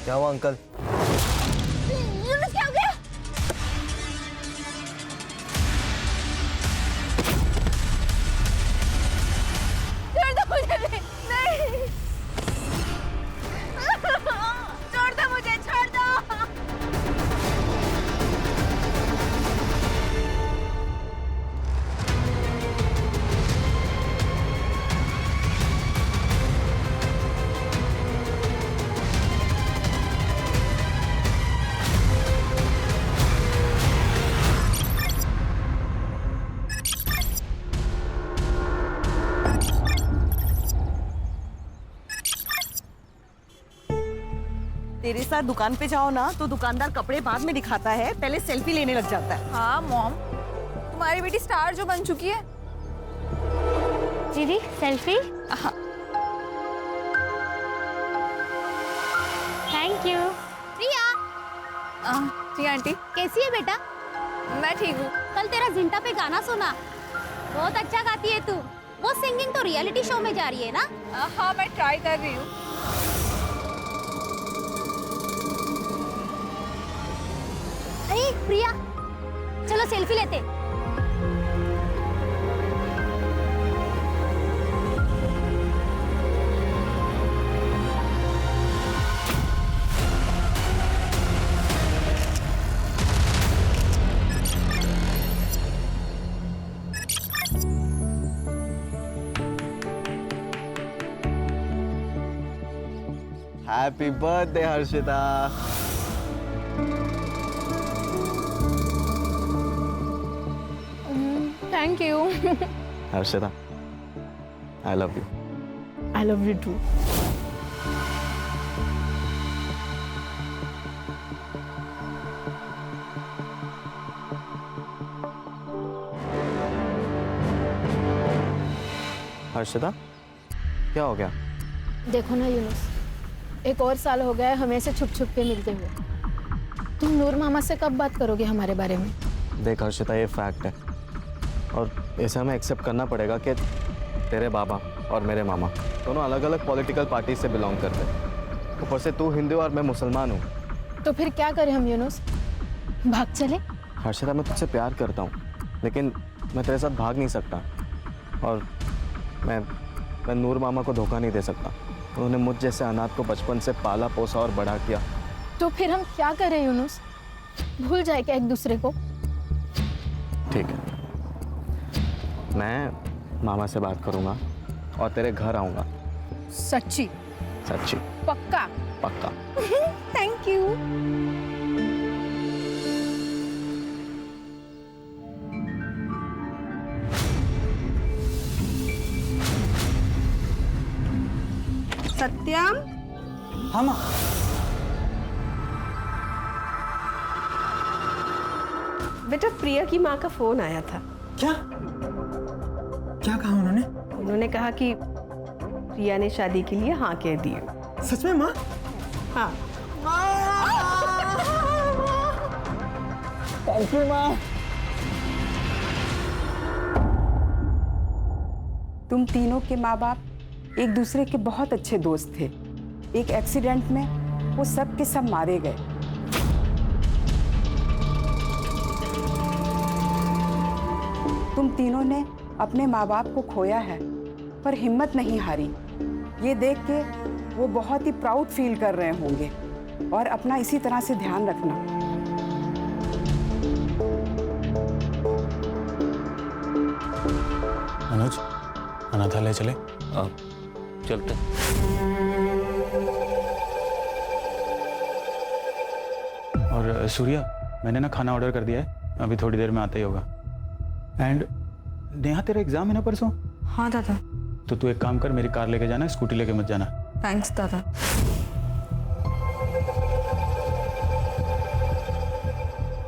क्या हुआ अंकल? यूनुस क्या हो गया? छोड़ दो मुझे भी। नहीं छोड़ दो मुझे, छोड़ दो। तेरे साथ दुकान पे जाओ ना तो दुकानदार कपड़े बाद में दिखाता है, पहले सेल्फी लेने लग जाता है। हाँ मॉम, तुम्हारी बेटी स्टार जो बन चुकी है। दीदी सेल्फी। Thank you. प्रिया। जी आंटी। कैसी है बेटा? मैं ठीक हूँ। कल तेरा जिंटा पे गाना सुना, बहुत अच्छा गाती है तू। वो सिंगिंग तो रियलिटी शो में जा रही है ना? हाँ मैं ट्राई कर रही हूँ। अरे प्रिया, चलो सेल्फी लेते। Happy birthday Harshita. Thank you. Harshita, I love you. I love you too. Harshita, क्या हो गया? देखो ना यूनुस, एक और साल हो गया है हमें से छुप छुप के मिलते हुए। तुम नूर मामा से कब बात करोगे हमारे बारे में? देख हर्षिता, ये फैक्ट है और इसे हमें एक्सेप्ट करना पड़ेगा कि तेरे बाबा और मेरे मामा दोनों अलग अलग पॉलिटिकल पार्टी से बिलोंग करते हैं। ऊपर से तू हिंदू और मैं मुसलमान हूँ। तो फिर क्या करें हम यूनुस? भाग चले? हर्षिता, मैं तुझसे प्यार करता हूँ लेकिन मैं तेरे साथ भाग नहीं सकता और मैं नूर मामा को धोखा नहीं दे सकता। उन्होंने मुझ जैसे अनाथ को बचपन से पाला पोसा और बड़ा किया। तो फिर हम क्या करें यूनुस? भूल जाए क्या एक दूसरे को? ठीक है, मैं मामा से बात करूंगा और तेरे घर आऊंगा। सच्ची? सच्ची? पक्का? पक्का। Thank you. सत्यम। हाँ माँ। बेटा प्रिया की माँ का फोन आया था। क्या क्या कहा उन्होंने? उन्होंने कहा कि प्रिया ने शादी के लिए हाँ कह दी है। सच में माँ? हाँ। थैंक यू माँ। तुम तीनों के माँ बाप एक दूसरे के बहुत अच्छे दोस्त थे। एक एक्सीडेंट में वो सब के सब मारे गए। तुम तीनों ने अपने माँ बाप को खोया है पर हिम्मत नहीं हारी। ये देख के वो बहुत ही प्राउड फील कर रहे होंगे और अपना इसी तरह से ध्यान रखना। मनोज, अनाथालय चले? चलते। और सूर्या, मैंने ना खाना ऑर्डर कर दिया है, अभी थोड़ी देर में आता ही होगा। एंड नेहा, तेरा एग्जाम है ना परसों? हाँ दादा। तो तू एक काम कर, मेरी कार लेके जाना, स्कूटी लेके मत जाना। थैंक्स दादा।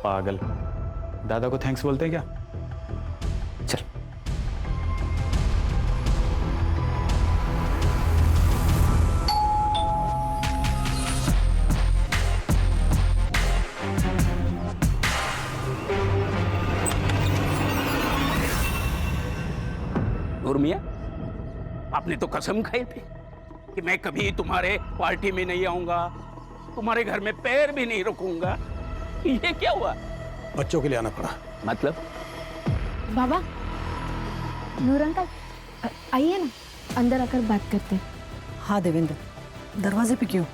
पागल, दादा को थैंक्स बोलते हैं क्या? चल। नूर मियां, आपने तो कसम खाई थी कि मैं कभी तुम्हारे पार्टी में नहीं आऊंगा, तुम्हारे घर में पैर भी नहीं रखूंगा। ये क्या हुआ? बच्चों के लिए आना पड़ा। मतलब? बाबा, नूर अंकल, आइए ना, अंदर आकर बात करते हैं। हाँ देवेंद्र, दरवाजे पे क्यों?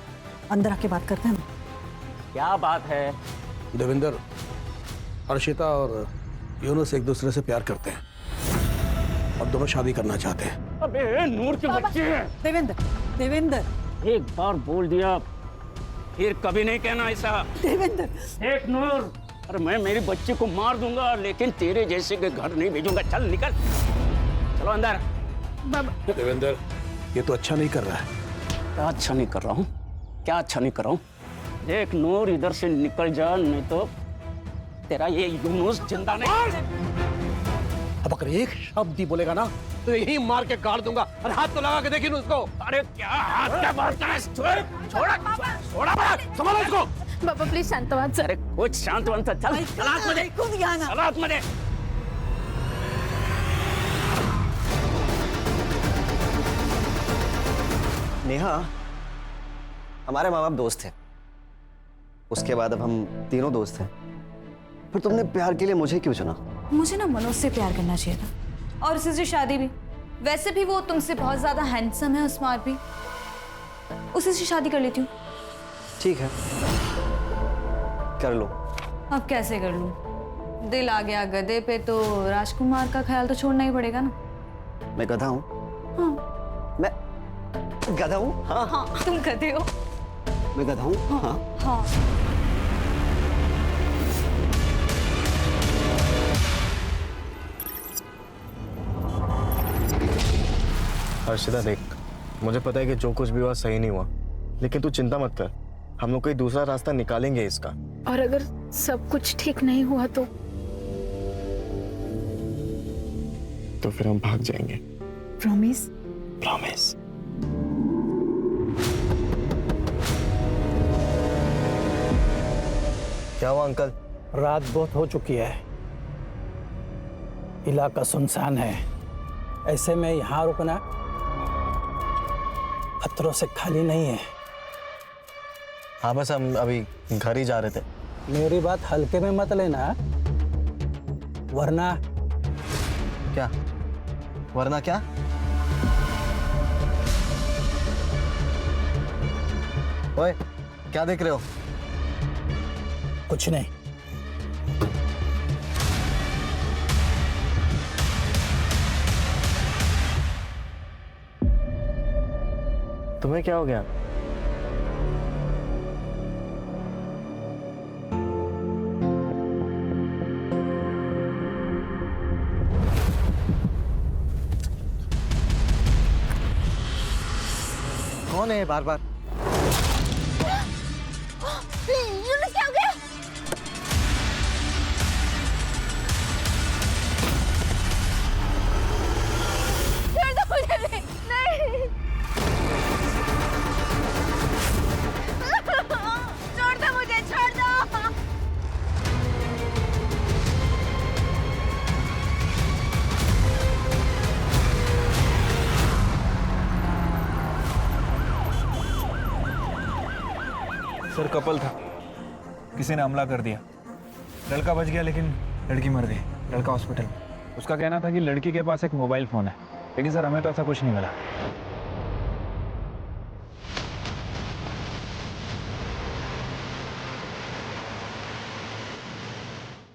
अंदर आके बात करते हैं ना। क्या बात है? देवेंद्र, हर्षिता और यूनुस एक दूसरे से प्यार करते हैं और दोनों शादी करना चाहते हैं। अबे नूर के बच्चे हैं। देवेंद्र, देवेंद्र, एक बार बोल दिया फिर कभी नहीं कहना ऐसा। देवेंद्र, देख नूर, अरे मैं मेरी बच्ची को मार दूंगा लेकिन तेरे जैसे के घर नहीं भेजूंगा। चल निकल, चलो अंदर। बाबा, देवेंद्र, ये तो अच्छा नहीं कर रहा है। क्या अच्छा नहीं कर रहा हूँ? क्या अच्छा नहीं कर रहा हूँ? देख नूर, इधर से निकल जा, नहीं तो तेरा ये यूनुस जिंदा नहीं। अब अगर एक शब्द ही बोलेगा ना तो यही मार के गाड़ दूंगा। अरे हाथ तो लगा के देखिए उसको। अरे क्या हाथ क्या मारता है? छोड़ा बड़ा, संभालो इसको। बाबा प्लीज शांतवाद सर। अरे कुछ शांत बन सा। चल सलाद में दे, सलाद में दे। नेहा, हमारे माँ बाप दोस्त थे, उसके बाद अब हम तीनों दोस्त हैं। फिर तुमने प्यार के लिए मुझे क्यों चुना? मुझे ना मनोज से प्यार करना चाहिए था, और उसी से शादी भी। वैसे भी वो तुमसे बहुत ज्यादा हैंडसम है और स्मार्ट भी। उसी से शादी कर लेती हूँ। ठीक है, कर लो। अब कैसे कर लूँ? दिल आ गया गधे पे तो राजकुमार का ख्याल तो छोड़ना ही पड़ेगा ना। मैं गधा हूँ? हाँ। मैं गधा हूँ? हाँ। हाँ, तुम गधे हो। मैं गधा हूँ? हाँ। हाँ। हर्षिता देख, मुझे पता है कि जो कुछ भी हुआ सही नहीं हुआ, लेकिन तू चिंता मत कर, हम लोग कोई दूसरा रास्ता निकालेंगे इसका। और अगर सब कुछ ठीक नहीं हुआ तो फिर हम भाग जाएंगे। प्रॉमिस? प्रॉमिस। क्या हुआ अंकल? रात बहुत हो चुकी है, इलाका सुनसान है, ऐसे में यहाँ रुकना खतरों से खाली नहीं है। हाँ, बस हम अभी घर ही जा रहे थे। मेरी बात हल्के में मत लेना, वरना। क्या? वरना क्या? ओए, क्या देख रहे हो? कुछ नहीं। तुम्हें क्या हो गया? कौन है बार बार? यूनुस क्या हो गया? छोड़ दो मुझे भी। नहीं, छोड़ दो मुझे, छोड़ दो। सर कपल था, किसी ने हमला कर दिया। लड़का बच गया लेकिन लड़की मर गई। लड़का हॉस्पिटल में। उसका कहना था कि लड़की के पास एक मोबाइल फोन है, लेकिन सर हमें तो ऐसा कुछ नहीं मिला।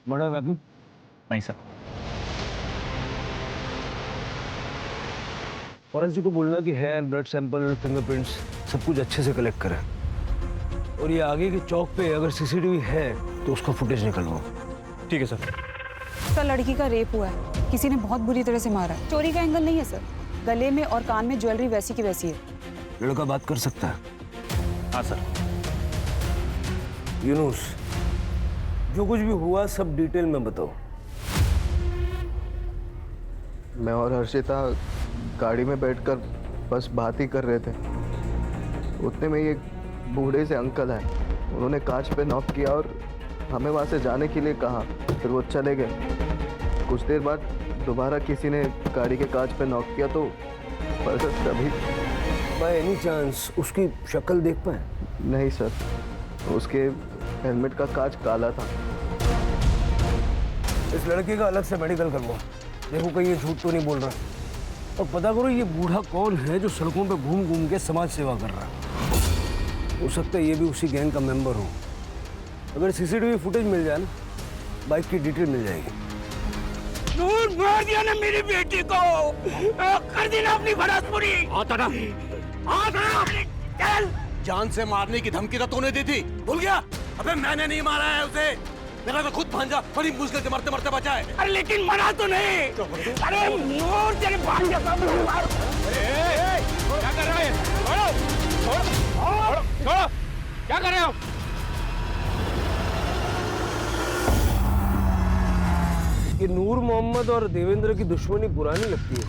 मर्डर नहीं सर। फॉरेंसिक को बोलना कि हेयर, ब्लड सैंपल, फिंगरप्रिंट्स सब कुछ अच्छे से कलेक्ट करें, और ये आगे के चौक पे अगर सीसीटीवी है तो उसका फुटेज निकलवाओ। ठीक है सर। सर, लड़की का रेप हुआ है, किसी ने बहुत बुरी तरह से मारा है। चोरी का एंगल नहीं है सर, गले में और कान में ज्वेलरी वैसी की वैसी है। लड़का बात कर सकता है? हाँ सर। यूनुस, जो कुछ भी हुआ सब डिटेल में बताओ। मैं और हर्षिता गाड़ी में बैठकर बस बात ही कर रहे थे, उतने में एक बूढ़े से अंकल है, उन्होंने कांच पे नॉक किया और हमें वहाँ से जाने के लिए कहा। फिर वो चले गए। कुछ देर बाद दोबारा किसी ने गाड़ी के कांच पे नॉक किया तो बस तभी। बाय एनी चांस उसकी शक्ल देख पाए? नहीं सर। उसके हेलमेट का कांच काला था। इस लड़के का अलग से मेडिकल करवाओ, देखो कहीं ये झूठ तो नहीं बोल रहा। और पता करो ये बूढ़ा कौन है जो सड़कों पे घूम घूम के समाज सेवा कर रहा है। हो सकता है ये भी उसी गैंग का मेंबर हो। अगर सीसीटीवी फुटेज मिल जाए ना, बाइक की डिटेल मिल जाएगी। नूर मार दिया ना मेरी बेटी को, कर दी ना अपनी भड़ास पूरी। चल। जान से मारने की धमकी तो तूने दी थी, भूल गया? अबे मैंने नहीं मारा है उसे, मेरा तो खुद भांजा बड़ी मुश्किल से मरते मरते बचा है। अरे लेकिन मरा तो नहीं। अरे नूर तेरे भांजा का मार। क्या कर रहे हैं? छोड़ो, छोड़ो, छोड़ो, क्या कर रहे हो? ये नूर मोहम्मद और देवेंद्र की दुश्मनी पुरानी लगती है।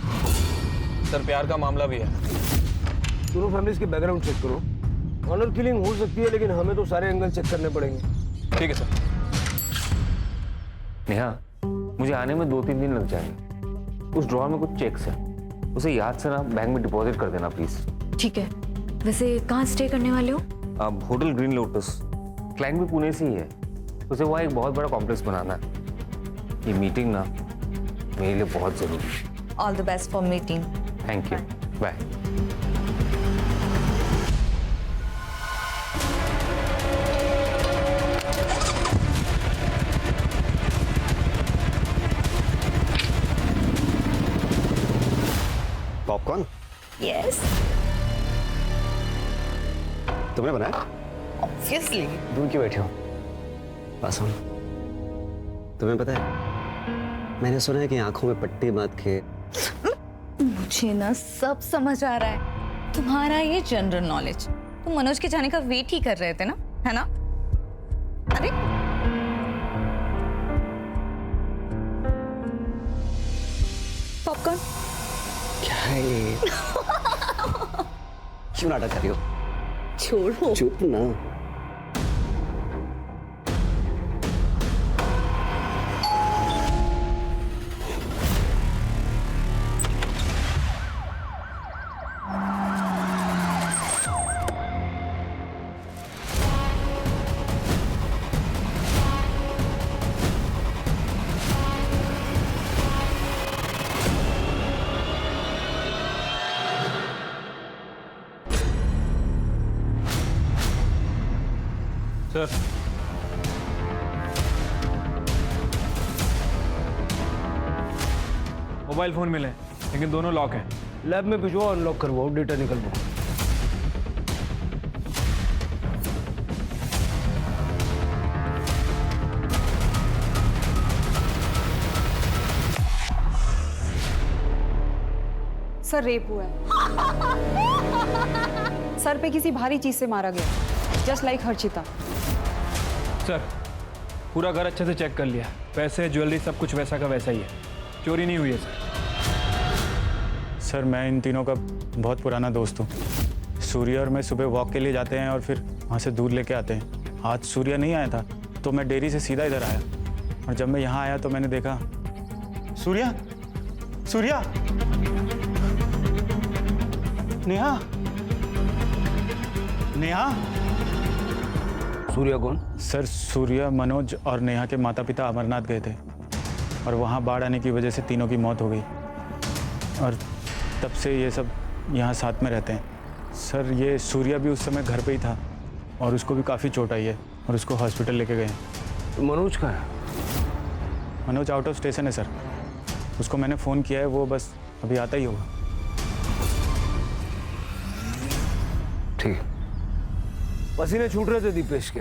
सर प्यार का मामला भी है। दोनों फैमिलीज के बैकग्राउंड चेक करो। ऑनर किलिंग हो सकती है, लेकिन हमें तो सारे एंगल चेक करने पड़ेंगे। ठीक है सर। नेहा, मुझे आने में 2-3 दिन लग जाएंगे। उस ड्रॉअर में कुछ चेक्स है, उसे याद से ना बैंक में डिपॉजिट कर देना प्लीज। ठीक है। वैसे कहाँ स्टे करने वाले हो? Hotel green lotus. क्लाइंट भी पुणे से ही है, उसे वहाँ एक बहुत बड़ा कॉम्प्लेक्स बनाना है। ये मीटिंग ना मेरे लिए बहुत जरूरी है। All the best for meeting. Thank you, bye. Popcorn? Yes. तुमने बनाया? ऑब्वियसली। दूर क्यों बैठे हो? पास आओ। तुम्हें पता है, मैंने सुना है कि आंखों में पट्टी बांध के। मुझे ना सब समझ आ रहा है। तुम्हारा ये जनरल नॉलेज, तुम मनोज के जाने का वेट ही कर रहे थे ना, है ना? अरे पॉपकॉर्न क्या है ये? क्यों नाटक कर रही हो? छोड़ो। चुप ना। सर मोबाइल फोन मिले, लेकिन दोनों लॉक हैं। लैब में भिजवाओ, अनलॉक करवाओ, डेटा निकलवाओ। सर रेप हुआ है। सर पे किसी भारी चीज से मारा गया, जस्ट लाइक हर्षिता। सर पूरा घर अच्छे से चेक कर लिया, पैसे ज्वेलरी सब कुछ वैसा का वैसा ही है, चोरी नहीं हुई है सर। सर मैं इन तीनों का बहुत पुराना दोस्त हूँ। सूर्य और मैं सुबह वॉक के लिए जाते हैं और फिर वहाँ से दूध लेके आते हैं। आज सूर्य नहीं आया था तो मैं डेयरी से सीधा इधर आया, और जब मैं यहाँ आया तो मैंने देखा सूर्या, सूर्या, नेहा, नेहा। सूर्या कौन? सर सूर्य, मनोज और नेहा के माता पिता अमरनाथ गए थे और वहाँ बाढ़ आने की वजह से तीनों की मौत हो गई, और तब से ये सब यहाँ साथ में रहते हैं। सर ये सूर्य भी उस समय घर पे ही था और उसको भी काफ़ी चोट आई है और उसको हॉस्पिटल लेके गए। तो मनोज कहाँ है? मनोज आउट ऑफ स्टेशन है सर, उसको मैंने फ़ोन किया है, वो बस अभी आता ही होगा। ठीक। पसीने छूट रहे थे दीपेश के,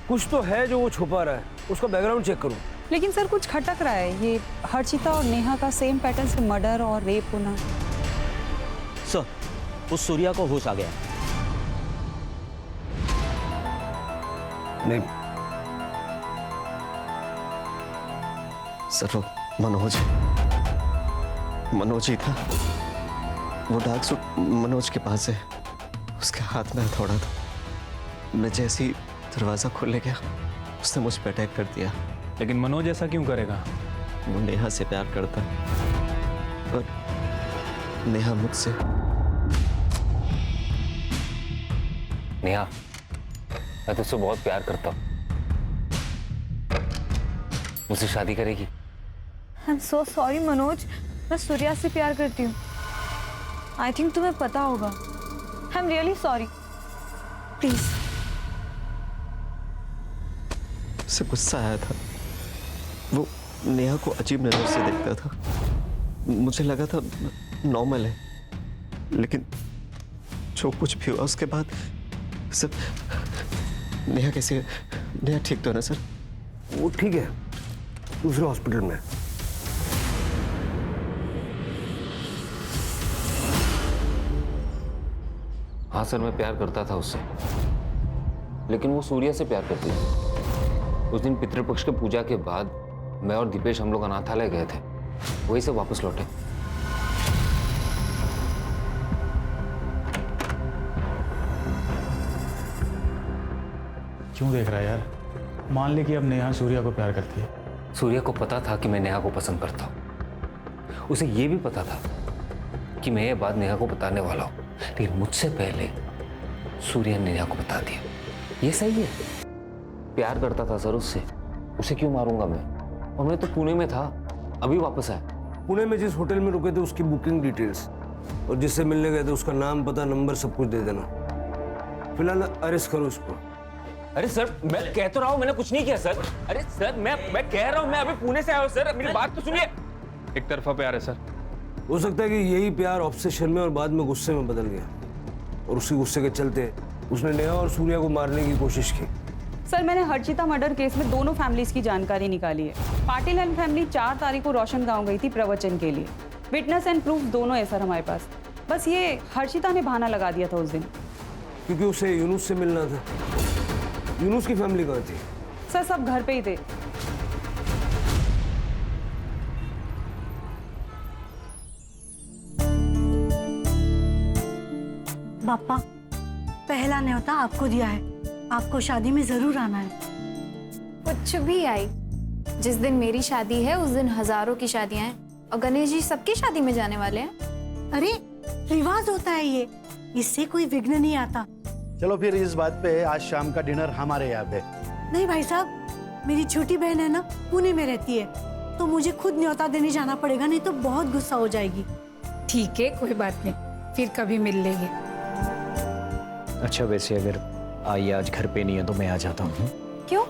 कुछ तो है जो वो छुपा रहा है, उसका बैकग्राउंड चेक करो। लेकिन सर कुछ खटक रहा है, ये हर्षिता और नेहा का सेम पैटर्न से मर्डर और रेप होना। सर उस सूर्या को होश आ गया। नहीं सर वो मनोज ही था। वो डार्क सूट मनोज के पास है, उसके हाथ में हथौड़ा था। मैं जैसे ही दरवाजा खोलने गया उसने मुझ पर अटैक कर दिया। लेकिन मनोज ऐसा क्यों करेगा? वो नेहा से प्यार करता और नेहा मुझसे। नेहा, मैं तुझसे बहुत प्यार करता हूँ। मुझसे शादी करेगी? I am so sorry Manoj, मैं सूर्या से प्यार करती हूँ। आई थिंक तुम्हें पता होगा। I am really sorry, please. उसे गुस्सा आया था, वो नेहा को अजीब नजर से देखता था। मुझे लगा था नॉर्मल है, लेकिन जो कुछ भी हुआ उसके बाद सब। नेहा कैसी है? नेहा ठीक तो है ना सर? वो ठीक है, दूसरे हॉस्पिटल में। हाँ सर, मैं प्यार करता था उससे, लेकिन वो सूर्या से प्यार करती थी। उस दिन पितृपक्ष के पूजा के बाद मैं और दीपेश हम लोग अनाथालय गए थे, वहीं से वापस लौटे। क्यों देख रहा है यार? मान ले कि अब नेहा सूर्या को प्यार करती है। सूर्या को पता था कि मैं नेहा को पसंद करता हूँ। उसे ये भी पता था कि मैं ये बात नेहा को बताने वाला हूँ, लेकिन मुझसे पहले सूर्या ने नेहा को बता दिया। ये सही है? प्यार करता था सर उससे, उसे क्यों मारूंगा मैं? और मैं तो पुणे में था, अभी वापस आया। पुणे में जिस होटल में रुके थे उसकी बुकिंग डिटेल्स और जिससे मिलने गए थे उसका नाम, पता, नंबर सब कुछ दे देना। फिलहाल अरेस्ट करो उसको। अरे सर, मैं कह तो रहा हूँ मैंने कुछ नहीं किया सर। अरे सर, मैं कह रहा हूँ मैं अभी पुणे से आया हूँ सर, मेरी बात तो सुनिए। एक तरफा प्यार है सर। हो सकता है कि यही प्यार ऑब्सेशन में और बाद में गुस्से में बदल गया, और उसी गुस्से के चलते उसने नेहा और सूर्या को मारने की कोशिश की। सर, मैंने हर्षिता मर्डर केस में दोनों फैमिलीज की जानकारी निकाली है। पाटिल एंड फैमिली 4 तारीख को रोशन गांव गई थी प्रवचन के लिए। विटनेस एंड प्रूफ दोनों है सर हमारे पास। बस ये हर्षिता ने बहाना लगा दिया था उस दिन, क्योंकि उसे यूनुस से मिलना था। यूनुस की फैमिली कहाँ थी? सर सब घर पे ही थे। पापा, पहला न्योता आपको दिया है, आपको शादी में जरूर आना है। कुछ भी आई, जिस दिन मेरी शादी है उस दिन हजारों की शादियां हैं, और गणेश जी सबकी शादी में जाने वाले हैं। अरे रिवाज होता है ये, इससे कोई विघ्न नहीं आता। चलो फिर इस बात पे आज शाम का डिनर हमारे यहाँ पे। नहीं भाई साहब, मेरी छोटी बहन है ना, पुणे में रहती है, तो मुझे खुद न्योता देने जाना पड़ेगा, नहीं तो बहुत गुस्सा हो जाएगी। ठीक है, कोई बात नहीं, फिर कभी मिल लेंगे। अच्छा, वैसे अगर आई आज घर पे नहीं है तो मैं आ जाता हूँ। क्यों?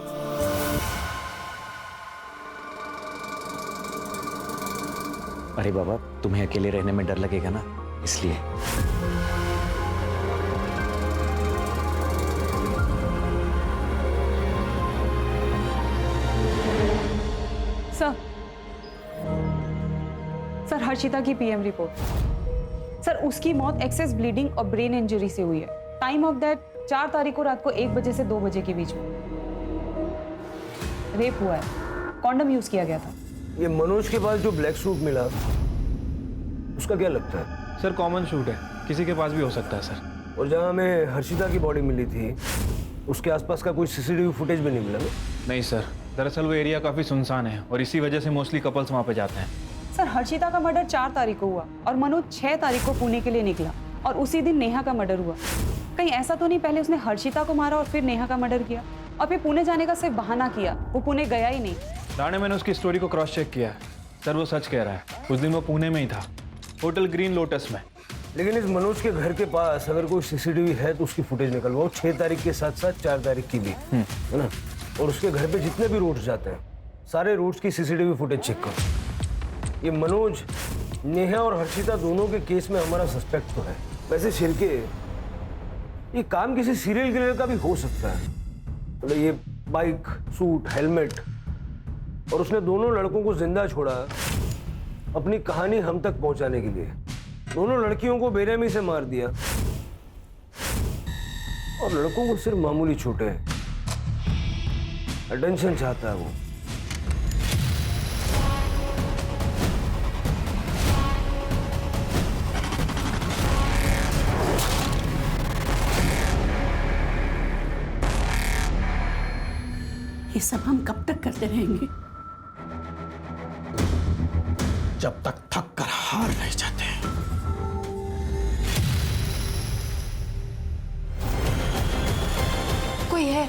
अरे बाबा, तुम्हें अकेले रहने में डर लगेगा ना, इसलिए। सर हर्षिता की पीएम रिपोर्ट। सर उसकी मौत एक्सेस ब्लीडिंग और ब्रेन इंजरी से हुई है। टाइम ऑफ दैट 4 तारीख को रात को 1 बजे से 2 बजे के बीच में। रेप हुआ है, कॉन्डम यूज किया गया था। ये मनोज के पास जो ब्लैक सूट मिला, उसका क्या लगता है? सर कॉमन शूट है, किसी के पास भी हो सकता है सर। और जहाँ हमें हर्षिता की बॉडी मिली थी उसके आसपास का कोई सीसीटीवी फुटेज भी नहीं मिला? नहीं सर, दरअसल वो एरिया काफी सुनसान है और इसी वजह से मोस्टली कपल्स वहाँ पे जाते हैं। सर हर्षिता का मर्डर 4 तारीख को हुआ और मनोज 6 तारीख को पुणे के लिए निकला, और उसी दिन नेहा का मर्डर हुआ। कहीं ऐसा तो नहीं पहले उसने हर्षिता को मारा और फिर नेहा का मर्डर किया, और फिर पुणे जाने का सिर्फ बहाना किया, वो पुणे गया ही नहीं। राणे, मैंने उसकी स्टोरी को क्रॉस चेक किया है सर, वो सच कह रहा है। उस दिन वो पुणे में ही था, होटल ग्रीन लोटस में। लेकिन इस मनोज के घर के पास अगर कोई सीसीटीवी है तो उसकी फुटेज निकलवाओ, 6 तारीख के साथ साथ 4 तारीख की भी, है ना? और उसके घर पे जितने भी रूट्स जाते हैं सारे रूट्स की सीसीटीवी फुटेज चेक करो। ये मनोज, नेहा और हर्षिता दोनों के केस में हमारा सस्पेक्ट तो है। वैसे शिरके, ये काम किसी सीरियल किलर का भी हो सकता है। मतलब ये बाइक, सूट, हेलमेट, और उसने दोनों लड़कों को जिंदा छोड़ा अपनी कहानी हम तक पहुंचाने के लिए। दोनों लड़कियों को बेरहमी से मार दिया और लड़कों को सिर्फ मामूली छूटे। अटेंशन चाहता है वो। ये सब हम कब तक करते रहेंगे? जब तक थक कर हार नहीं जाते। कोई है।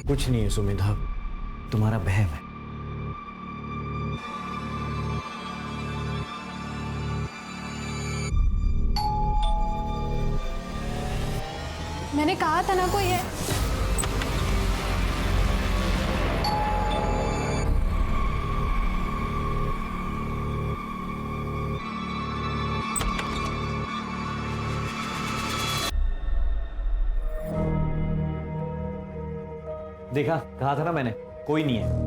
कुछ नहीं है सुमेधा, तुम्हारा बहम है। मैंने कहा था ना कोई है। देखा, कहा था ना मैंने, कोई नहीं है।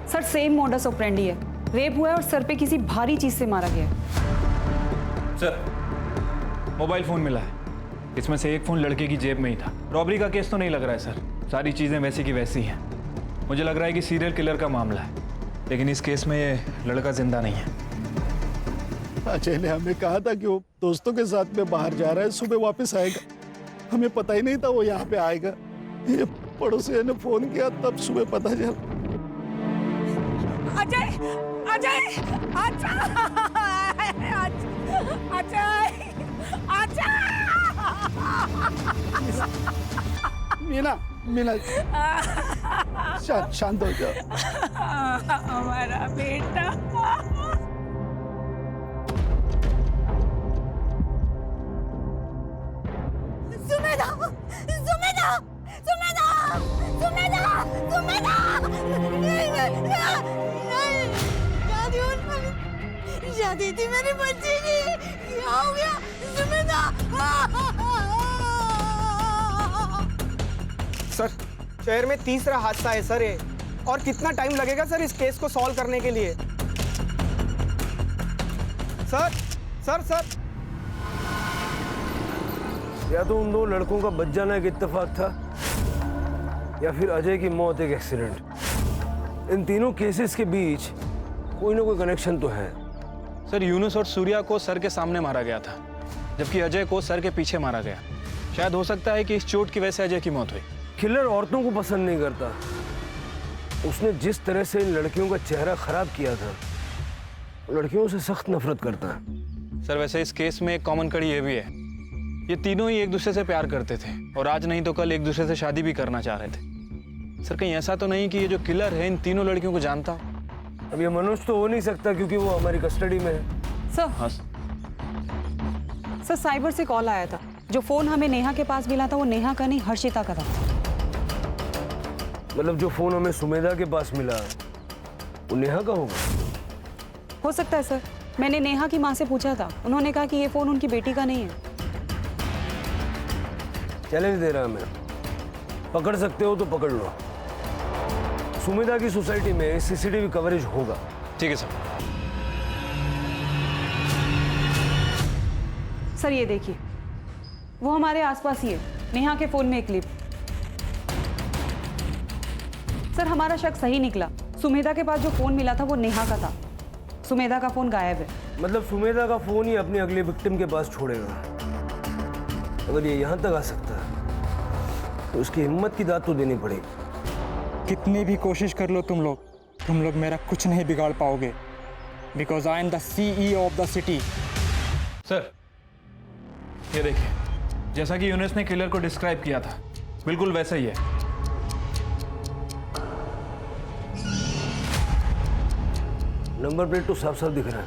सर सेम मोडस ऑपरेंडी है। रेप हुआ है और सर पे किसी भारी चीज से मारा गया है। सर मोबाइल फोन मिला है, इसमें से एक फोन लड़के की जेब में ही था। रॉबरी का केस तो नहीं लग रहा है सर, सारी चीजें वैसी की वैसी हैं। मुझे लग रहा है कि सीरियल किलर का मामला है, लेकिन इस केस में ये लड़का जिंदा नहीं है। अजय ने हमें कहा था कि वो दोस्तों के साथ में बाहर जा रहा है, सुबह वापस आएगा। हमें पता ही नहीं था वो यहाँ पे आएगा। ये पड़ोसी ने फोन किया, तब सुबह पता चला। अजय अजय अजय अजय अजय मीना मीना शांत हो जाओ। हमारा बेटा। सुमेधा सुमेधा सुमेधा सुमेधा सुमेधा शादी थी मेरी बच्ची की, क्या हो गया सुमेधा? सर शहर में तीसरा हादसा है सर ये, और कितना टाइम लगेगा सर इस केस को सॉल्व करने के लिए? सर सर सर या तो उन दो लड़कों का बच जाना एक इत्तेफाक था, या फिर अजय की मौत एक एक्सीडेंट। इन तीनों केसेस के बीच कोई ना कोई कनेक्शन तो है। सर यूनुस और सूर्या को सर के सामने मारा गया था, जबकि अजय को सर के पीछे मारा गया। शायद हो सकता है कि इस चोट की वजह से अजय की मौत हुई। किलर औरतों को पसंद नहीं करता। उसने जिस तरह से इन लड़कियों का चेहरा खराब किया था, लड़कियों से सख्त नफरत करता है। सर वैसे इस केस में एक कॉमन कड़ी ये भी है, ये तीनों ही एक दूसरे से प्यार करते थे और आज नहीं तो कल एक दूसरे से शादी भी करना चाह रहे थे। सर कहीं ऐसा तो नहीं कि ये जो किलर है इन तीनों लड़कियों को जानता? अब ये मनोज तो हो नहीं सकता क्योंकि वो हमारी कस्टडी में है। सर हाँ सर साइबर से कॉल आया था। जो फोन हमें नेहा के पास मिला था वो नेहा का नहीं हर्षिता का था। मतलब जो फोन हमें सुमेधा के पास मिला वो नेहा का होगा? हो सकता है सर, मैंने नेहा की माँ से पूछा था, उन्होंने कहा कि ये फोन उनकी बेटी का नहीं है। चैलेंज दे रहा मैं, पकड़ सकते हो तो पकड़ लो। सुमेधा की सोसाइटी में सीसीटीवी कवरेज होगा। ठीक है सर। सर ये देखिए, वो हमारे आसपास ही है, नेहा के फोन में एक क्लिप। सर हमारा शक सही निकला, सुमेधा के पास जो फोन मिला था वो नेहा का था। सुमेधा का फोन गायब है। मतलब सुमेधा का फोन ही अपने अगले विक्टिम के पास छोड़ेगा। अगर ये यहाँ तक आ सकता है तो उसकी हिम्मत की दाद तो देनी पड़ेगी। कितनी भी कोशिश कर लो तुम लोग मेरा कुछ नहीं बिगाड़ पाओगे, because I am the CEO of the city. Sir ये देखिए, जैसा कि यूनुस ने किलर को डिस्क्राइब किया था, बिल्कुल वैसा ही है। नंबर प्लेट तो साफ साफ दिख रहा है,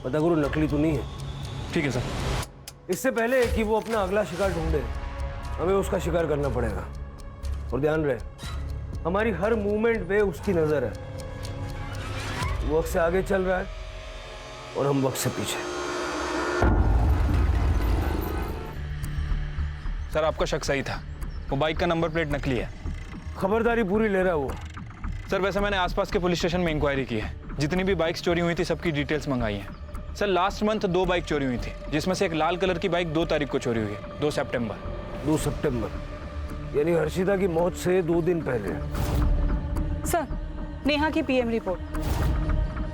पता करो नकली तो नहीं है। ठीक है सर। इससे पहले कि वो अपना अगला शिकार ढूंढे, हमें उसका शिकार करना पड़ेगा। और ध्यान रहे, हमारी हर मूवमेंट पे उसकी नजर है। वो वक्त से आगे चल रहा है और हम वक्त से पीछे। सर आपका शक सही था, वो बाइक का नंबर प्लेट नकली है। खबरदारी पूरी ले रहा है वो। सर वैसे मैंने आसपास के पुलिस स्टेशन में इंक्वायरी की है, जितनी भी बाइक्स चोरी हुई थी सबकी डिटेल्स मंगाई हैं। सर लास्ट मंथ 2 बाइक चोरी हुई थी, जिसमें से एक लाल कलर की बाइक 2 तारीख को चोरी हुई है, 2 सितंबर। 2 सितंबर यानी हर्षिता की मौत से 2 दिन पहले। सर नेहा की पीएम रिपोर्ट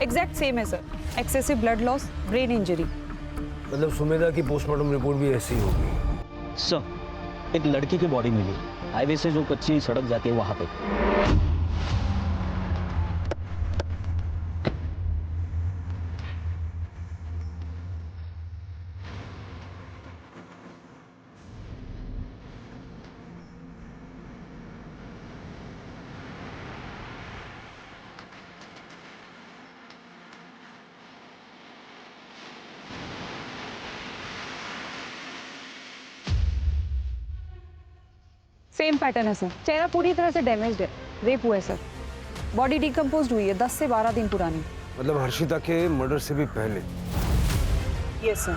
एग्जैक्ट सेम है sir, excessive blood loss, brain injury. मतलब सुमेधा की पोस्टमार्टम रिपोर्ट भी ऐसी होगी। सर एक लड़की की बॉडी मिली हाईवे से जो कच्ची सड़क जाती है वहां पे। सेम पैटर्न है सर, चेहरा पूरी तरह से डैमेज्ड है, रेप हुआ है सर। बॉडी डिकम्पोज्ड हुई है, 10 से 12 दिन पुरानी। मतलब हर्षिता के मर्डर से भी पहले। Yes sir.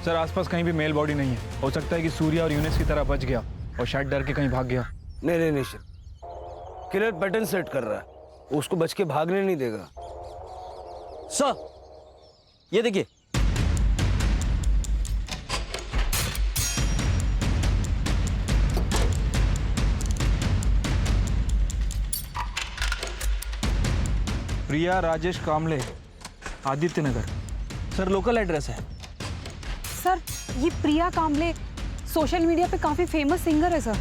सर आसपास कहीं भी मेल बॉडी नहीं है, हो सकता है कि सूर्या और यूनिस की तरह बच गया और शायद डर के कहीं भाग गया। नहीं किलर पैटर्न सेट कर रहा है, वो उसको बच के भागने नहीं देगा। सर ये देखिए, प्रिया राजेश कामले, आदित्य नगर। सर लोकल एड्रेस है। सर ये प्रिया कामले सोशल मीडिया पे काफी फेमस सिंगर है सर।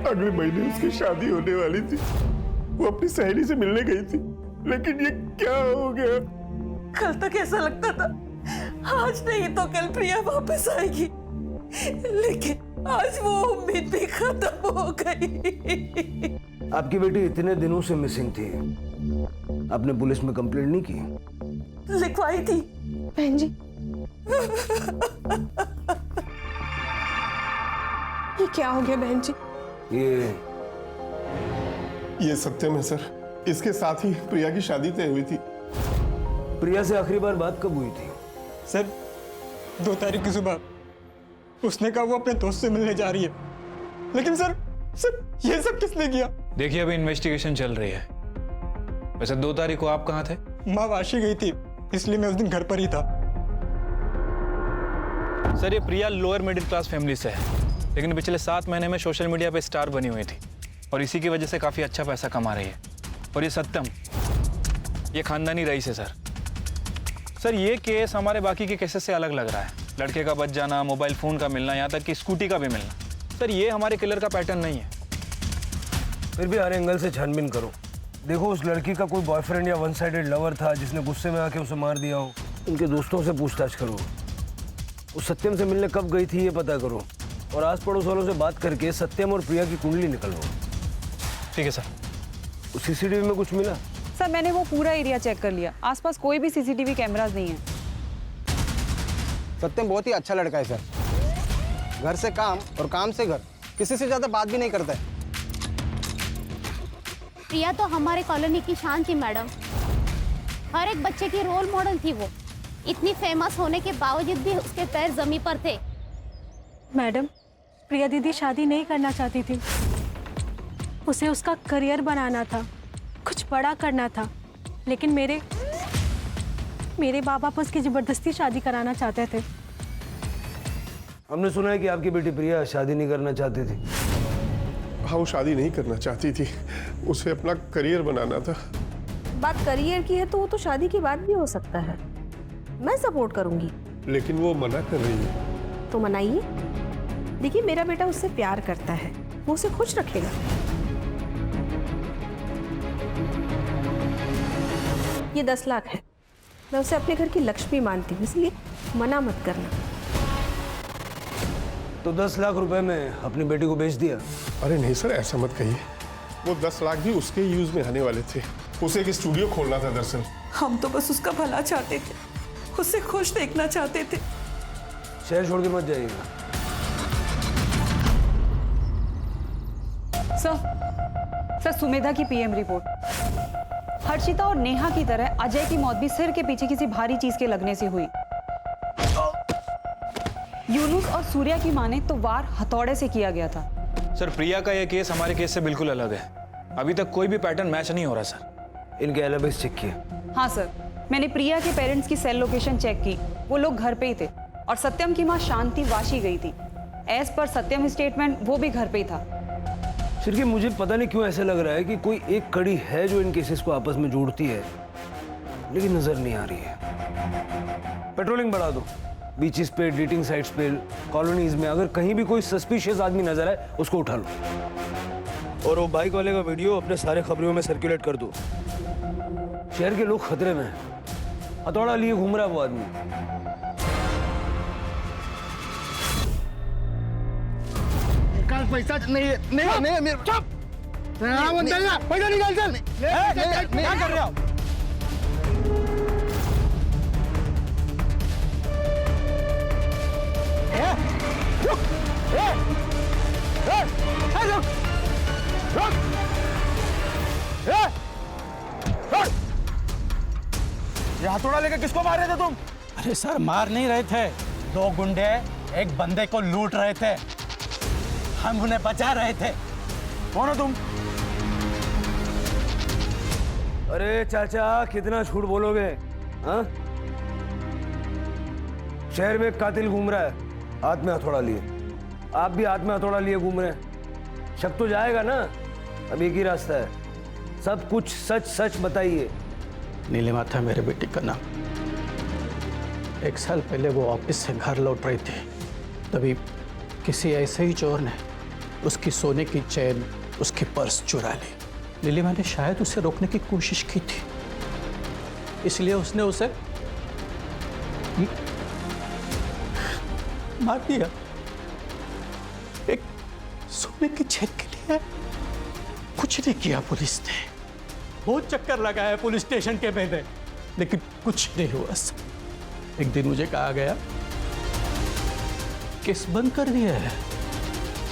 अगले महीने उसकी शादी होने वाली थी, वो अपनी सहेली से मिलने गई थी, लेकिन ये क्या हो गया? कल तक ऐसा लगता था आज नहीं तो कल प्रिया वापस आएगी, लेकिन आज वो उम्मीद भी खत्म हो गई। आपकी बेटी इतने दिनों से मिसिंग थी, आपने पुलिस में कंप्लेंट नहीं की? लिखवाई थी बहन जी। ये क्या हो गया बहन जी? ये सत्यम है सर, इसके साथ ही प्रिया की शादी तय हुई थी। प्रिया से आखिरी बार बात कब हुई थी? सर 2 तारीख की सुबह। उसने कहा वो अपने दोस्त से मिलने जा रही है, लेकिन सर ये सब किसने किया? देखिए अभी इन्वेस्टिगेशन चल रही है। वैसे 2 तारीख को आप कहाँ थे? माँ वाशी गई थी, इसलिए मैं उस दिन घर पर ही था। सर ये प्रिया लोअर मिडिल क्लास फैमिली से है, लेकिन पिछले 7 महीने में सोशल मीडिया पे स्टार बनी हुई थी और इसी की वजह से काफी अच्छा पैसा कमा रही है। और ये सत्यम, ये खानदानी रईस है सर। सर ये केस हमारे बाकी के केसेस से अलग लग रहा है। लड़के का बच जाना, मोबाइल फोन का मिलना, यहाँ तक कि स्कूटी का भी मिलना। सर ये हमारे किलर का पैटर्न नहीं है। फिर भी हर एंगल से छानबीन करो। देखो उस लड़की का कोई बॉयफ्रेंड या वन साइडेड लवर था जिसने गुस्से में आके उसे मार दिया हो। उनके दोस्तों से पूछताछ करो। उस सत्यम से मिलने कब गई थी ये पता करो, और आस पड़ोस वालों से बात करके सत्यम और प्रिया की कुंडली निकलवाओ। ठीक है सर। सीसीटीवी में कुछ मिला? सर मैंने वो पूरा एरिया चेक कर लिया, आसपास कोई भी सीसीटीवी कैमरास नहीं है। सत्यम बहुत ही अच्छा लड़का है सर, घर से काम और काम से घर, किसी से ज्यादा बात भी नहीं करता है। प्रिया तो हमारे कॉलोनी की शान थी मैडम, हर एक बच्चे की रोल मॉडल थी वो। इतनी फेमस होने के बावजूद भी उसके पैर जमीन पर थे। मैडम प्रिया दीदी शादी नहीं करना चाहती थी, उसे उसका करियर बनाना था, कुछ बड़ा करना था, लेकिन मेरे बाबा पर उसकी जबरदस्ती शादी कराना चाहते थे। हमने सुना है कि आपकी बेटी प्रिया शादी नहीं करना चाहती थी। हाँ वो शादी नहीं करना चाहती थी, उसे अपना करियर बनाना था। बात करियर की है तो वो तो शादी की बात भी हो सकता है, मैं सपोर्ट करूंगी। लेकिन वो मना कर रही है। तो मनाइए। देखिए मेरा बेटा उससे प्यार करता है, वो उसे खुश रखेगा। ये 10 लाख है, मैं उसे अपने घर की लक्ष्मी मानती हूँ, इसलिए मना मत करना। तो 10 लाख रुपए में अपनी बेटी को बेच दिया? अरे नहीं सर, ऐसा मत कहिए। वो 10 लाख भी उसके यूज में आने वाले थे। उसे एक स्टूडियो खोलना था दरअसल। हम तो बस उसका भला चाहते थे, उसे खुश देखना चाहते थे। शहर छोड़ के मत जाइएगा। सर सुमेधा की पीएम रिपोर्ट। हर्षिता और नेहा की तरह अजय की मौत भी सिर के पीछे किसी भारी चीज के लगने से हुई। यूनुस और सूर्या की माने तो वार हथौड़े से किया गया था। सर प्रिया का यह केस हमारे केस से बिल्कुल अलग है। अभी तक कोई भी पैटर्न मैच नहीं हो रहा सर। इनके एलिबीज चेक किए? हाँ सर, मैंने प्रिया के पेरेंट्स की सेल लोकेशन चेक की, वो लोग घर पे ही थे और सत्यम की माँ शांति वाशी गई थी। एज पर सत्यम स्टेटमेंट वो भी घर पे ही था। सिर्फ मुझे पता नहीं क्यों ऐसा लग रहा है कि कोई एक कड़ी है जो इन केसेस को आपस में जोड़ती है, लेकिन नजर नहीं आ रही है। पेट्रोलिंग बढ़ा दो, बीचेस पे, डेटिंग साइट्स पे, कॉलोनीज में। अगर कहीं भी कोई सस्पिशियस आदमी नजर आए उसको उठा लो। और वो बाइक वाले का वीडियो अपने सारे खबरों में सर्कुलेट कर दो। शहर के लोग खतरे में हैं। हथौड़ा लिए घूम रहा है वो आदमी। निकाल पैसा। नहीं मेरे चुप। पैसा निकाल चल। क्या कर रहे हो? ये हथौड़ा लेकर किसको मार रहे थे तुम? अरे सर, मार नहीं रहे थे। दो गुंडे एक बंदे को लूट रहे थे, हम उन्हें बचा रहे थे। कौन हो तुम? अरे चाचा, कितना झूठ बोलोगे? हाँ, शहर में एक कातिल घूम रहा है, हाथ में हथौड़ा लिए। आप भी हाथ में हथौड़ा लिए घूम रहे हैं। शक तो जाएगा ना। अब एक ही रास्ता है, सब कुछ सच सच बताइए। नीलिमा था मेरे बेटी का नाम। 1 साल पहले वो ऑफिस से घर लौट रही थी, तभी किसी ऐसे ही चोर ने उसकी सोने की चेन, उसकी पर्स चुरा ली। नीलिमा ने शायद उसे रोकने की कोशिश की थी, इसलिए उसने उसे मार दिया। एक सोने की चेन के लिए कुछ नहीं किया पुलिस ने। बहुत चक्कर लगाया पुलिस स्टेशन के में, लेकिन कुछ नहीं हुआ। एक दिन मुझे कहा गया केस बंद कर दिया है।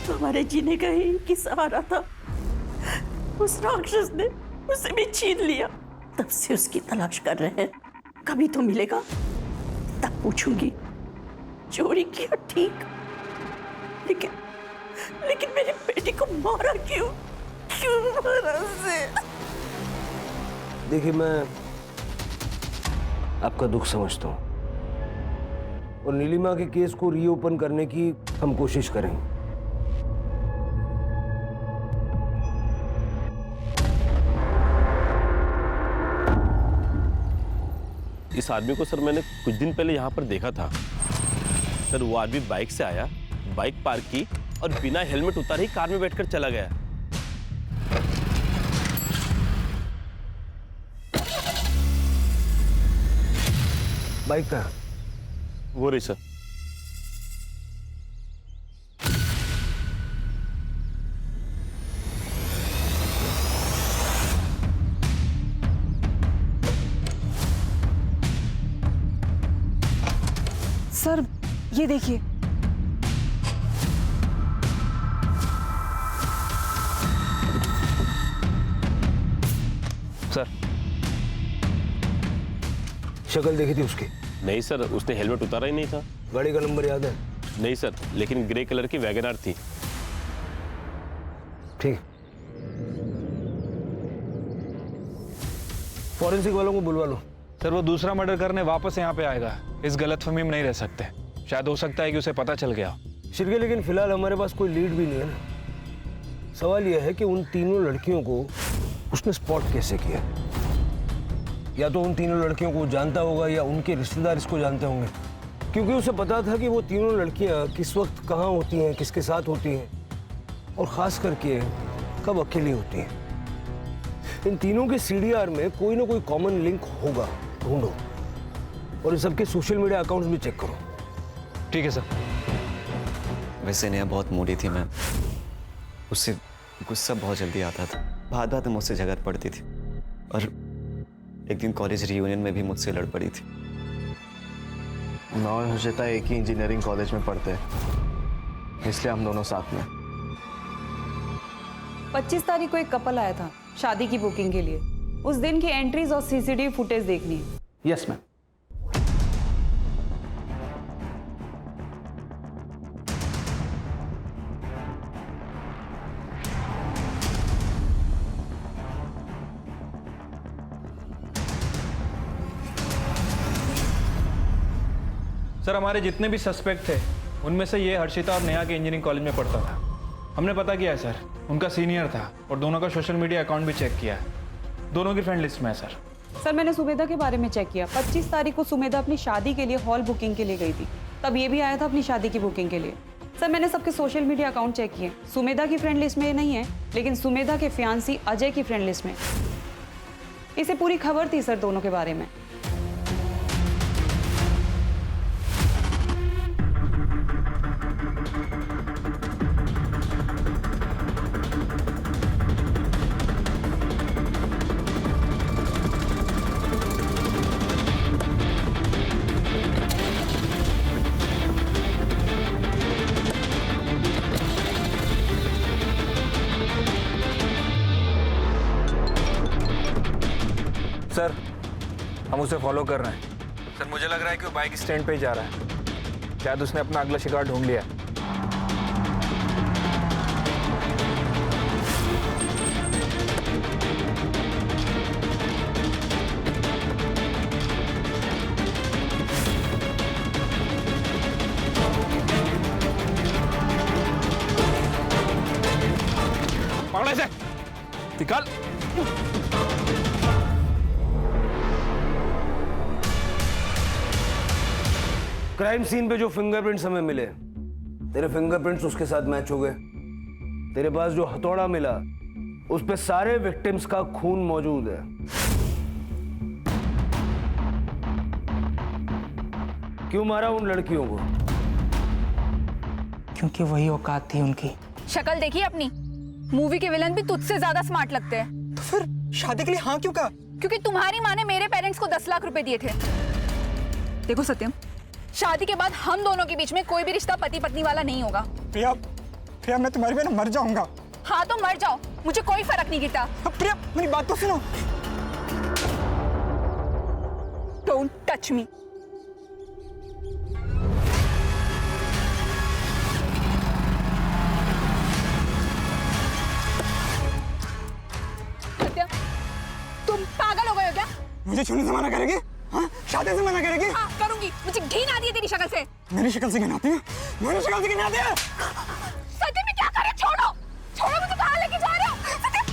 हमारे जीने का ही की सहारा था, उस राक्षस ने उसे भी छीन लिया। तब से उसकी तलाश कर रहे हैं, कभी तो मिलेगा तब पूछूंगी। चोरी किया ठीक, लेकिन मेरी बेटी को मारा क्यों? क्यों मारा उसे? देखिए, मैं आपका दुख समझता हूँ और नीलिमा के केस को रीओपन करने की हम कोशिश करेंगे। इस आदमी को सर मैंने कुछ दिन पहले यहाँ पर देखा था। सर वो आदमी बाइक से आया, बाइक पार्क की और बिना हेलमेट उतारे ही कार में बैठकर चला गया। बाइक का वो रही सर। सर ये देखिए, सर शक्ल देखी थी उसकी? नहीं सर, उसने हेलमेट उतारा ही नहीं था। गाड़ी का नंबर याद है? नहीं सर, लेकिन ग्रे कलर की वैगनआर थी। ठीक, फॉरेंसिक वालों को बुलवा लो। सर वो दूसरा मर्डर करने वापस यहाँ पे आएगा, इस गलतफहमी में नहीं रह सकते। शायद हो सकता है कि उसे पता चल गया। शिरके, लेकिन फिलहाल हमारे पास कोई लीड भी नहीं है ना। सवाल यह है कि उन तीनों लड़कियों को उसने स्पॉट कैसे किया? या तो उन तीनों लड़कियों को जानता होगा या उनके रिश्तेदार इसको जानते होंगे, क्योंकि उसे पता था कि वो तीनों लड़कियां किस वक्त कहाँ होती हैं, किसके साथ होती हैं और ख़ास करके कब अकेली होती हैं। इन तीनों के सीडीआर में कोई ना कोई कॉमन लिंक होगा, ढूंढो और इन सबके सोशल मीडिया अकाउंट्स भी चेक करो। ठीक है सर। वैसे नेहा बहुत मूडी थी, मैं उससे गुस्सा बहुत जल्दी आता था। बात बात में मुझसे झगड़ पड़ती थी और एक दिन कॉलेज रियूनियन में भी मुझसे लड़ पड़ी थी। मैं और हर्षिता एक ही इंजीनियरिंग कॉलेज में पढ़ते हैं, इसलिए हम दोनों साथ में। 25 तारीख को एक कपल आया था शादी की बुकिंग के लिए। उस दिन की एंट्रीज और सीसीटीवी फुटेज देखनी है। Yes ma'am. सर हमारे जितने भी सस्पेक्ट थे उनमें से ये हर्षिता और नेहा के इंजीनियरिंग कॉलेज में पढ़ता था। हमने पता किया है सर, उनका सीनियर था और दोनों का सोशल मीडिया अकाउंट भी चेक किया है। दोनों की फ्रेंड लिस्ट में है सर। सर मैंने सुमेधा के बारे में चेक किया। 25 तारीख को सुमेधा अपनी शादी के लिए हॉल बुकिंग के लिए गई थी, तब ये भी आया था अपनी शादी की बुकिंग के लिए। सर मैंने सबके सोशल मीडिया अकाउंट चेक किए, सुमेधा की फ्रेंड लिस्ट में नहीं है, लेकिन सुमेधा के फियांसी अजय की फ्रेंड लिस्ट में। इसे पूरी खबर थी सर दोनों के बारे में। सर हम उसे फॉलो कर रहे हैं। सर मुझे लग रहा है कि वो बाइक स्टैंड पे ही जा रहा है। शायद उसने अपना अगला शिकार ढूंढ लिया है। पकड़ो इसे, निकाल। क्राइम सीन पे जो फिंगरप्रिंट्स हमें मिले, तेरे फिंगरप्रिंट्स उसके साथ मैच हो गए। तेरे पास जो हथौड़ा मिला उस पे सारे विक्टिम्स का खून मौजूद है। क्यों मारा उन लड़कियों को? क्योंकि वही औकात थी उनकी। शक्ल देखी अपनी? मूवी के विलन भी तुझसे ज्यादा स्मार्ट लगते हैं। तो फिर शादी के लिए हाँ क्यों कहा? क्योंकि तुम्हारी माँ ने मेरे पेरेंट्स को 10 लाख रुपए दिए थे। देखो सत्यम, शादी के बाद हम दोनों के बीच में कोई भी रिश्ता पति पत्नी वाला नहीं होगा। प्रिया, प्रिया मैं तुम्हारी बिना मर जाऊंगा। हाँ तो मर जाओ, मुझे कोई फर्क नहीं गिरता। प्रिया मेरी बात तो सुनो। Don't touch me. सत्यम, तुम पागल हो गए हो क्या? मुझे छूने से मना करेगी? हाँ? शादी से मना करेगी? हाँ करूंगी। मुझे घिन आती है तेरी शक्ल से। मेरी शक्ल से घिन आती है? मेरी शक्ल से घिन आती है? सत्यम ये क्या कर रहे हो? छोड़ो, छोड़ो, मुझे कहाँ लेके जा रहे हो? सत्यम,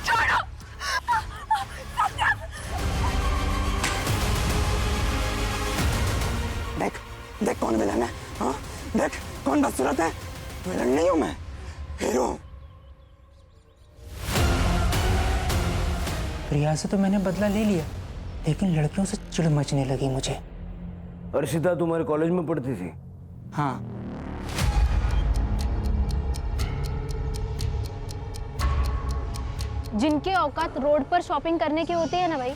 छोड़ो। सत्यम, देख, देख कौन विलन है? हाँ? देख कौन बदसूरत है? विलन नहीं हूँ मैं, हीरो हूँ। प्रिया से तो मैंने बदला ले लिया, लेकिन लड़कियों से चिढ़ मचने लगी मुझे। हर्षिता तुम्हारे कॉलेज में पढ़ती थी? हाँ। जिनके औकात रोड पर शॉपिंग करने के होते हैं ना भाई,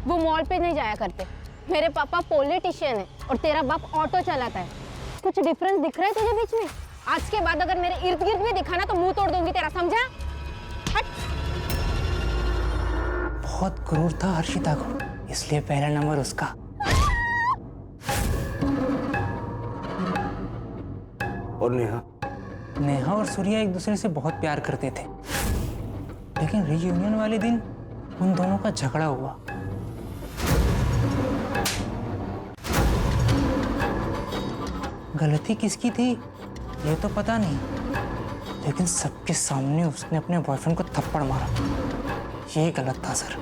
वो मॉल पे नहीं जाया करते। मेरे पापा पॉलिटिशियन है और तेरा बाप ऑटो चलाता है। कुछ डिफरेंस दिख रहा है तुझे बीच में? आज के बाद अगर मेरे इर्द गिर्द भी दिखा ना तो मुंह तोड़ दूंगी तेरा, समझा? हट। बहुत क्रूर था हर्षिता को, इसलिए पहला नंबर उसका। और नेहा? नेहा और सूर्या एक दूसरे से बहुत प्यार करते थे, लेकिन रीयूनियन वाले दिन उन दोनों का झगड़ा हुआ। गलती किसकी थी ये तो पता नहीं, लेकिन सबके सामने उसने अपने बॉयफ्रेंड को थप्पड़ मारा। ये गलत था सर।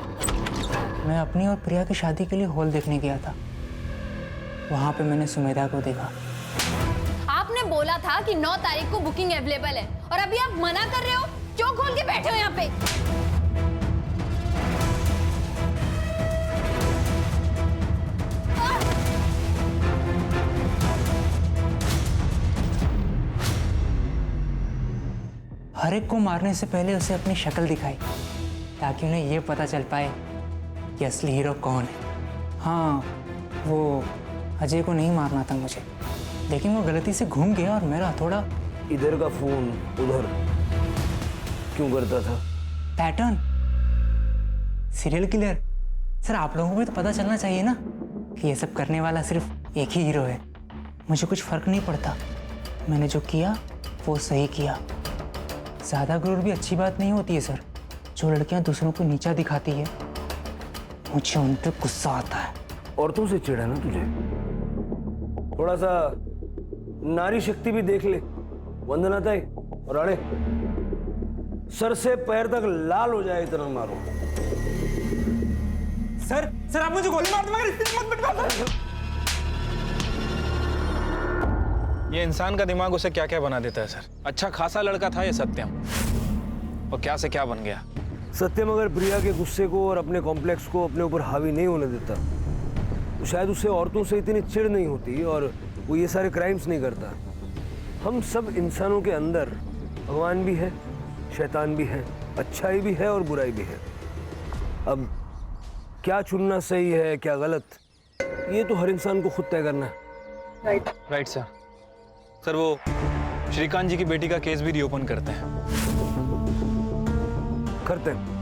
मैं अपनी और प्रिया की शादी के लिए हॉल देखने गया था। वहां पे मैंने सुमेधा को देखा। आपने बोला था कि 9 तारीख को बुकिंग अवेलेबल है और अभी आप मना कर रहे हो। क्यों खोल के बैठे हो यहाँ पे? हर एक को मारने से पहले उसे अपनी शक्ल दिखाई, ताकि उन्हें ये पता चल पाए कि असली हीरो कौन है। हाँ, वो अजय को नहीं मारना था मुझे, लेकिन वो गलती से घूम गया और मेरा हथौड़ा इधर का फोन उधर क्यों करता था? Pattern, serial killer. सर आप लोगों को भी तो पता चलना चाहिए ना कि ये सब करने वाला सिर्फ एक ही हीरो है। मुझे कुछ फर्क नहीं पड़ता, मैंने जो किया वो सही किया। ज़्यादा गुरूर भी अच्छी बात नहीं होती है सर। जो लड़कियां दूसरों को नीचा दिखाती है मुझे उन पे गुस्सा आता है। औरतों से चिढ़ है ना तुझे? थोड़ा सा नारी शक्ति भी देख ले। वंदना ताई और अड़े, सर से पैर तक लाल हो जाए इतना मारो। सर आप मुझे गोली मार दो मगर इतनी मत बिठा दो। ये इंसान का दिमाग उसे क्या क्या बना देता है सर। अच्छा खासा लड़का था ये सत्यम, और क्या से क्या बन गया। सत्यम अगर प्रिया के गुस्से को और अपने कॉम्प्लेक्स को अपने ऊपर हावी नहीं होने देता तो शायद उससे औरतों से इतनी चिढ़ नहीं होती और वो ये सारे क्राइम्स नहीं करता। हम सब इंसानों के अंदर भगवान भी है, शैतान भी है, अच्छाई भी है और बुराई भी है। अब क्या चुनना सही है क्या गलत, ये तो हर इंसान को खुद तय करना है। Right sir. सर वो श्रीकांत जी की बेटी का केस भी रीओपन करते हैं। करते हैं।